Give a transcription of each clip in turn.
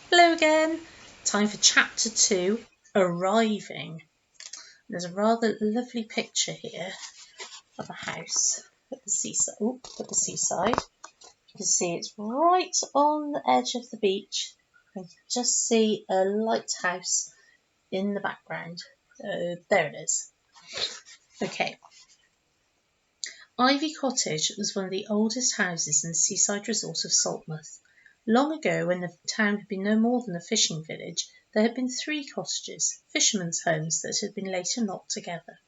Hello again. Time for chapter 2, Arriving. There's a rather lovely picture here of a house at the seaside. You can see it's right on the edge of the beach. You can just see a lighthouse in the background. There it is. Okay. Ivy Cottage was one of the oldest houses in the seaside resort of Saltmouth. Long ago, when the town had been no more than a fishing village, there had been 3 cottages, fishermen's homes that had been later knocked together.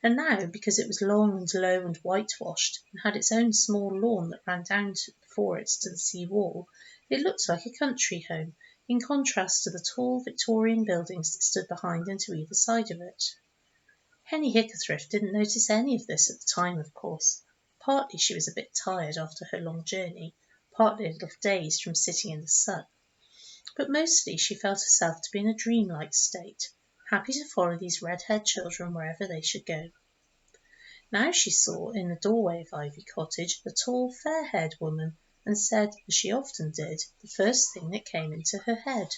And now, because it was long and low and whitewashed, and had its own small lawn that ran down before it to the sea wall, it looked like a country home, in contrast to the tall Victorian buildings that stood behind and to either side of it. Henny Hickathrift didn't notice any of this at the time, of course. Partly she was a bit tired after her long journey, partly a little dazed from sitting in the sun. But mostly she felt herself to be in a dreamlike state, happy to follow these red-haired children wherever they should go. Now she saw in the doorway of Ivy Cottage a tall, fair-haired woman, and said, as she often did, the first thing that came into her head.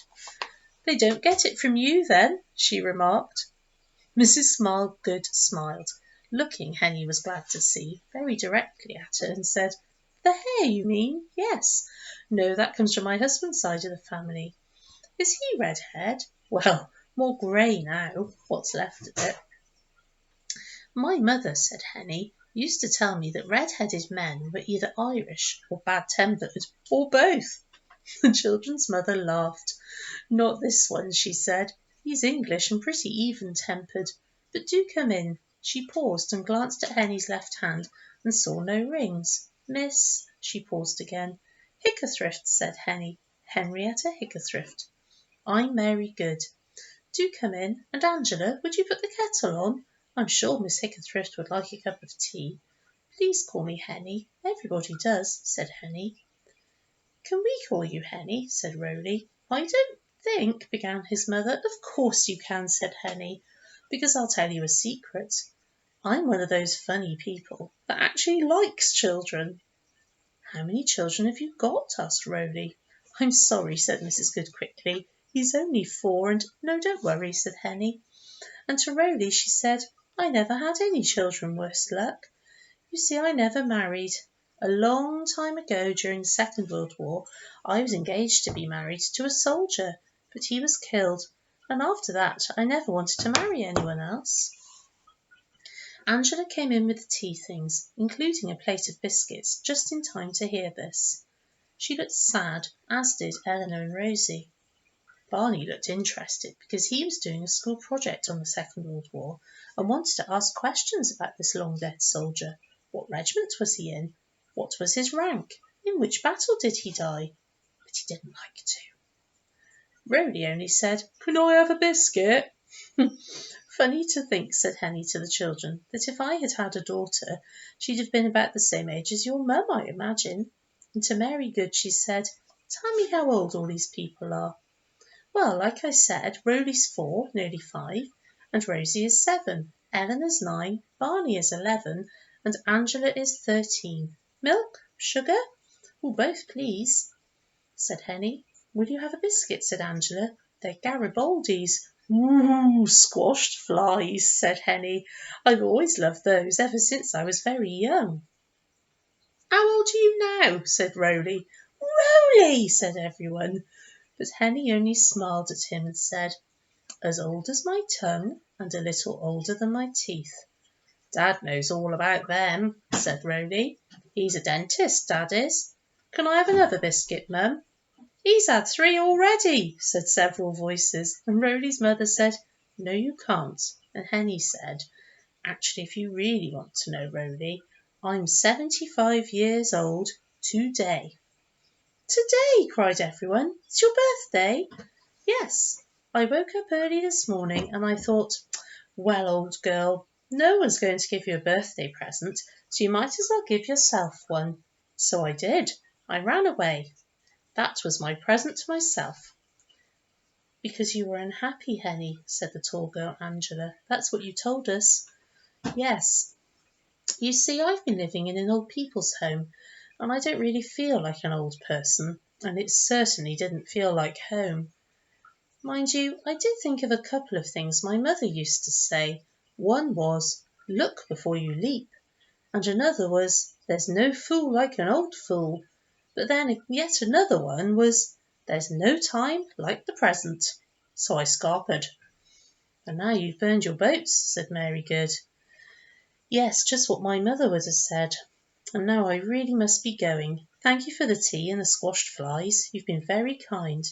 "They don't get it from you, then," she remarked. Mrs. Smilegood smiled, looking, Henny was glad to see, very directly at her, and said, "The hair, you mean? Yes. No, that comes from my husband's side of the family." "Is he red-haired?" "Well, more grey now, what's left of it." "My mother," said Henny, "used to tell me that red-headed men were either Irish or bad-tempered, or both." The children's mother laughed. "Not this one," she said. "He's English and pretty even-tempered. But do come in." She paused and glanced at Henny's left hand and saw no rings. "Miss—" she paused again. "Hickathrift," said Henny. "Henrietta Hickathrift." "I'm Mary Good." "Do come in. And Angela, would you put the kettle on? I'm sure Miss Hickathrift would like a cup of tea." "Please call me Henny. Everybody does," said Henny. "Can we call you Henny?" said Rowley. "I don't think—" began his mother. "Of course you can," said Henny, "because I'll tell you a secret. I'm one of those funny people that actually likes children." "How many children have you got?" asked Rowley. "I'm sorry," said Mrs. Good quickly. "He's only 4 and—" "No, don't worry," said Henny. And to Rowley she said, "I never had any children, worse luck. You see, I never married. A long time ago, during the Second World War, I was engaged to be married to a soldier, but he was killed, and after that I never wanted to marry anyone else." Angela came in with the tea things, including a plate of biscuits, just in time to hear this. She looked sad, as did Eleanor and Rosie. Barney looked interested because he was doing a school project on the Second World War and wanted to ask questions about this long-dead soldier. What regiment was he in? What was his rank? In which battle did he die? But he didn't like to. Rowley only said, "Can I have a biscuit?" "Funny to think," said Henny to the children, "that if I had had a daughter, she'd have been about the same age as your mum, I imagine." And to Mary Good she said, "Tell me how old all these people are." "Well, like I said, Rowley's 4, nearly 5, and Rosie is 7, Eleanor's 9, Barney is 11, and Angela is 13. Milk? Sugar?" "Oh, both, please," said Henny. "Will you have a biscuit?" said Angela. "They're Garibaldi's." "Ooh, squashed flies," said Henny. "I've always loved those ever since I was very young." "How old are you now?" said Rowley. "Rowley!" said everyone. But Henny only smiled at him and said, "As old as my tongue and a little older than my teeth." "Dad knows all about them," said Rowley. "He's a dentist, Dad is. Can I have another biscuit, Mum?" "He's had 3 already," said several voices, and Rowley's mother said, "No, you can't." And Henny said, "Actually, if you really want to know, Rowley, I'm 75 years old today." "Today!" cried everyone. "It's your birthday?" "Yes. I woke up early this morning and I thought, well, old girl, no one's going to give you a birthday present, so you might as well give yourself one. So I did. I ran away. That was my present to myself." "Because you were unhappy, Henny," said the tall girl Angela. "That's what you told us." "Yes. You see, I've been living in an old people's home, and I don't really feel like an old person. and it certainly didn't feel like home. Mind you, I did think of a couple of things my mother used to say. One was, "Look before you leap," and another was, "There's no fool like an old fool." But then yet another one was, "There's no time like the present." So I scarpered. "And now you've burned your boats," said Mary Good. "Yes, just what my mother would have said. And now I really must be going. Thank you for the tea and the squashed flies. You've been very kind."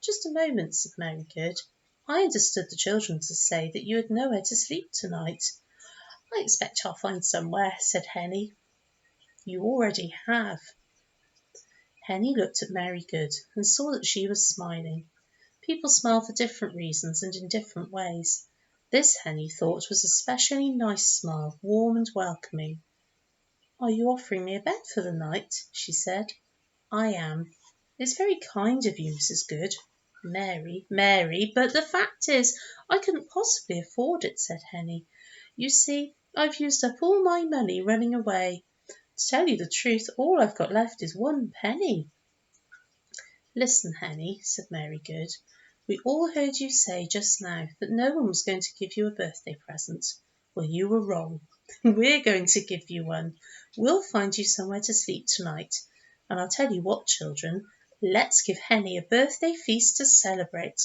"Just a moment," said Mary Good. "I understood the children to say that you had nowhere to sleep tonight." "I expect I'll find somewhere," said Henny. "You already have." Henny looked at Mary Good and saw that she was smiling. People smile for different reasons and in different ways. This, Henny thought, was a specially nice smile, warm and welcoming. "Are you offering me a bed for the night?" she said. "I am." "It's very kind of you, Mrs. Good." Mary, but the fact is, I couldn't possibly afford it," said Henny. "You see, I've used up all my money running away. To tell you the truth, all I've got left is 1 penny." "Listen, Henny," said Mary Good. "We all heard you say just now that no one was going to give you a birthday present. Well, you were wrong. We're going to give you one. We'll find you somewhere to sleep tonight. And I'll tell you what, children, let's give Henny a birthday feast to celebrate."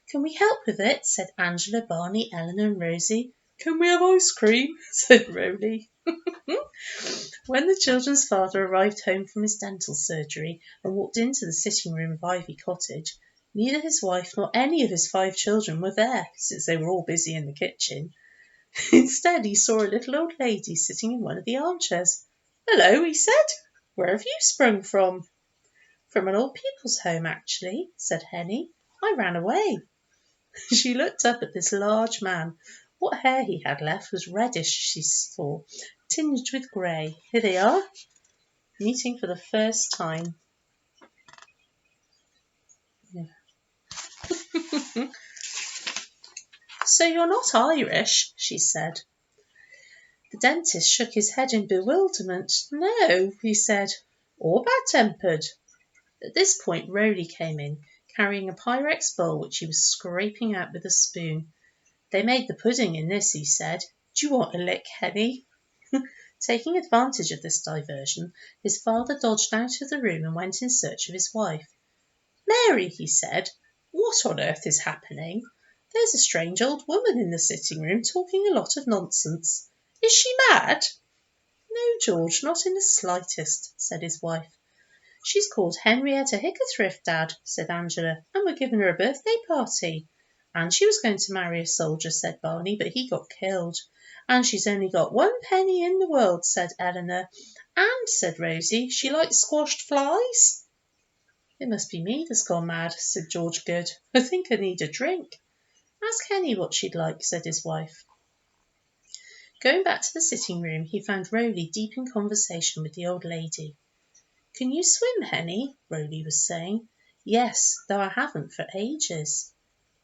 "Can we help with it?" said Angela, Barney, Eleanor and Rosie. "Can we have ice cream?" said Rowley. When the children's father arrived home from his dental surgery and walked into the sitting room of Ivy Cottage, neither his wife nor any of his 5 children were there, since they were all busy in the kitchen. Instead, he saw a little old lady sitting in one of the armchairs. "Hello," he said. "Where have you sprung from?" "From an old people's home, actually," said Henny. "I ran away." She looked up at this large man. What hair he had left was reddish, she saw, tinged with grey. Here they are, meeting for the first time. Yeah. "So you're not Irish?" she said. The dentist shook his head in bewilderment. "No," he said, "or bad-tempered." At this point Rowley came in, carrying a Pyrex bowl which he was scraping out with a spoon. "They made the pudding in this," he said. "Do you want a lick, Henny?" Taking advantage of this diversion, his father dodged out of the room and went in search of his wife. "Mary," he said, "what on earth is happening? There's a strange old woman in the sitting room talking a lot of nonsense. Is she mad?" "No, George, not in the slightest," said his wife. "She's called Henrietta Hickathrift, Dad," said Angela, "and we're giving her a birthday party." "And she was going to marry a soldier," said Barney, "but he got killed." "And she's only got 1 penny in the world," said Eleanor. "And," said Rosie, "she likes squashed flies." "It must be me that's gone mad," said George Good. "I think I need a drink." "Ask Henny what she'd like," said his wife. Going back to the sitting room, he found Rowley deep in conversation with the old lady. "Can you swim, Henny?" Rowley was saying. "Yes, though I haven't for ages."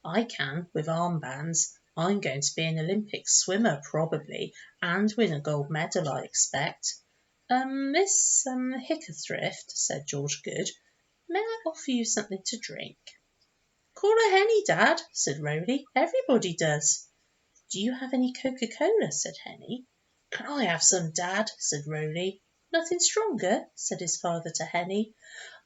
"I can, with armbands. I'm going to be an Olympic swimmer, probably, and win a gold medal, I expect." Miss Hickathrift," said George Good, "may I offer you something to drink?" "Call her Henny, Dad," said Rowley. "Everybody does." "Do you have any Coca-Cola?" said Henny. "Can I have some, Dad?" said Rowley. "Nothing stronger?" said his father to Henny.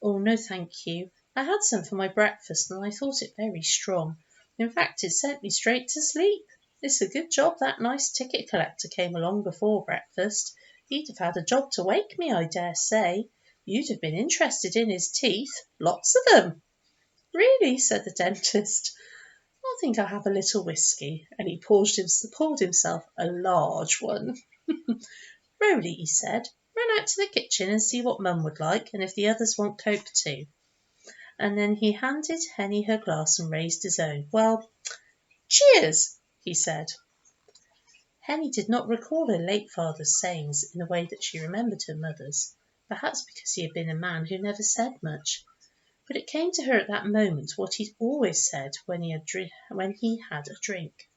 "Oh, no, thank you. I had some for my breakfast and I thought it very strong. In fact, it sent me straight to sleep. It's a good job that nice ticket collector came along before breakfast. He'd have had a job to wake me, I dare say. You'd have been interested in his teeth. Lots of them." "Really?" said the dentist. "I think I'll have a little whisky," and he poured himself a large one. "Rowley," he said, "run out to the kitchen and see what Mum would like, and if the others want Coke too." And then he handed Henny her glass and raised his own. "Well, cheers," he said. Henny did not recall her late father's sayings in the way that she remembered her mother's, perhaps because he had been a man who never said much. But it came to her at that moment what he'd always said when he had a drink.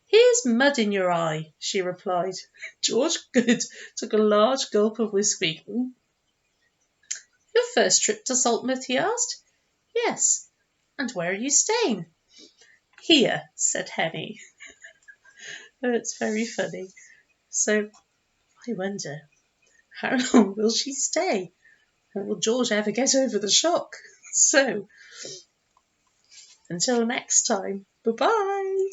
"Here's mud in your eye," she replied. George Good took a large gulp of whisky. Your first trip to Saltmouth, he asked. Yes. And where are you staying? Here, said Henny. Oh, it's very funny. So I wonder, how long will she stay? And will George ever get over the shock? So, until next time, bye-bye.